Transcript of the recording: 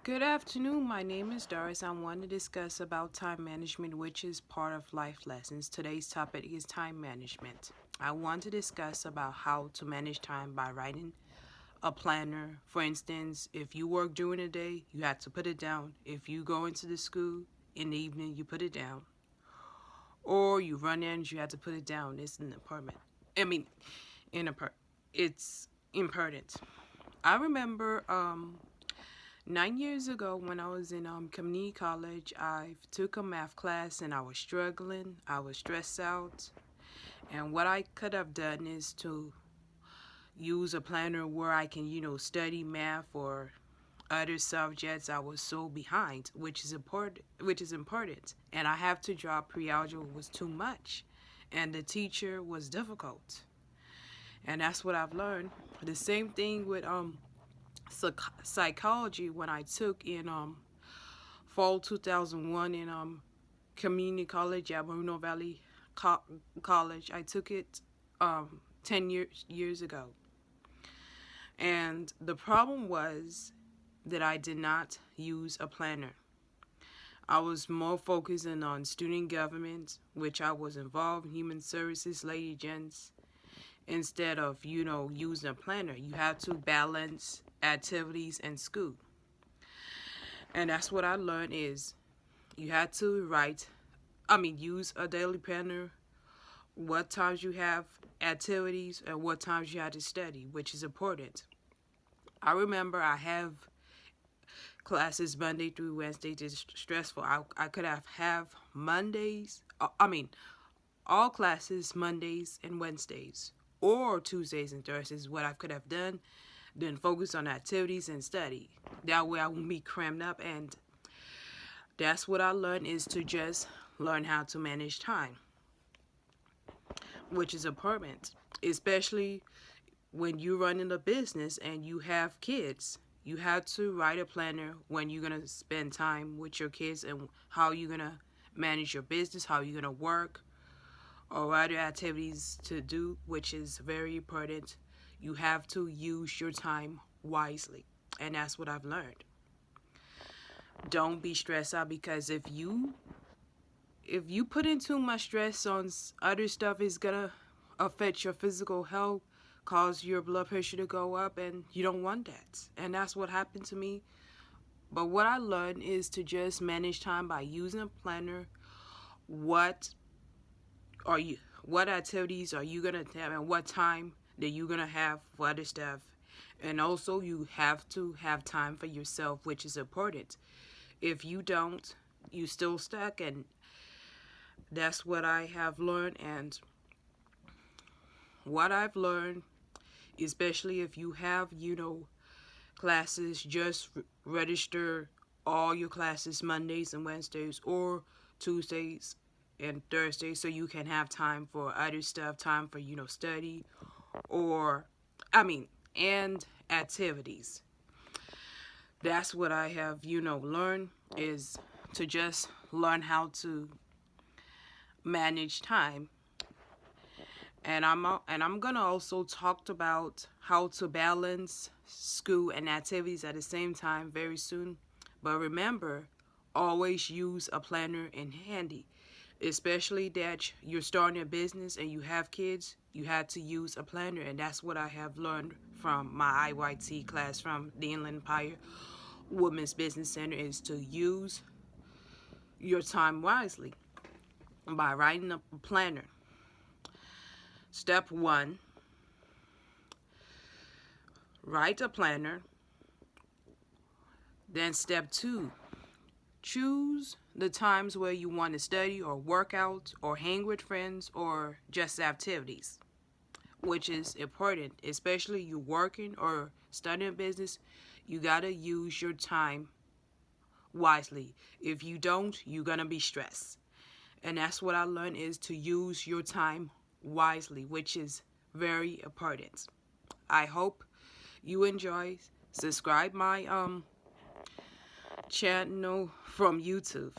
Good afternoon. My name is Doris. I want to discuss about time management, which is part of life lessons. Today's topic is time management. I want to discuss about how to manage time by writing a planner. For instance, if you work during the day, you have to put it down. If you go into the school in the evening, you put it down. Or you run errands, you have to put it down. It's an apartment. I mean, it's important. I remember 9 years ago, when I was in community college, I took a math class and I was struggling. I was stressed out. And what I could have done is to use a planner where I can, study math or other subjects I was so behind, which is important. And I have to drop pre-algebra was too much. And the teacher was difficult. And that's what I've learned. The same thing with psychology when I took in fall 2001 in community college at Moreno Valley College. I took it 10 years ago. And the problem was that I did not use a planner. I was more focusing on student government, which I was involved in human services, lady gents, instead of, using a planner. You have to balance activities and school. And that's what I learned is you had to use a daily planner, what times you have activities and what times you had to study, which is important. I remember I have classes Monday through Wednesday. It's stressful. I could have Mondays, all classes Mondays and Wednesdays, or Tuesdays and Thursdays. What I could have done, then focus on activities and study. That way I won't be crammed up, and that's what I learned is to just learn how to manage time, which is important, especially when you're running a business and you have kids. You have to write a planner when you're going to spend time with your kids and how you're going to manage your business, how you're going to work, or other activities to do, which is very important. You have to use your time wisely, and that's what I've learned. Don't be stressed out, because if you put in too much stress on other stuff, it's gonna affect your physical health, cause your blood pressure to go up, and you don't want that. And that's what happened to me. But what I learned is to just manage time by using a planner. What activities are you gonna have, and what time that you're gonna have for other stuff. And also you have to have time for yourself, which is important. If you don't, you still stuck. And that's what I have learned. And what I've learned, especially if you have, classes, just register all your classes Mondays and Wednesdays or Tuesdays and Thursdays, so you can have time for other stuff, time for, study and activities. That's what I have, learned is to just learn how to manage time. And I'm gonna also talk about how to balance school and activities at the same time very soon. But remember, always use a planner in handy, especially that you're starting a business and you have kids. You have to use a planner, and that's what I have learned from my IYT class from the Inland Empire Women's Business Center, is to use your time wisely by writing up a planner. Step 1, write a planner. Then step 2, choose the times where you want to study or work out or hang with friends or just activities, which is important, especially you working or studying business. You gotta use your time wisely. If you don't, you're gonna be stressed. And that's what I learned, is to use your time wisely, which is very important. I hope you enjoy. Subscribe my channel from YouTube.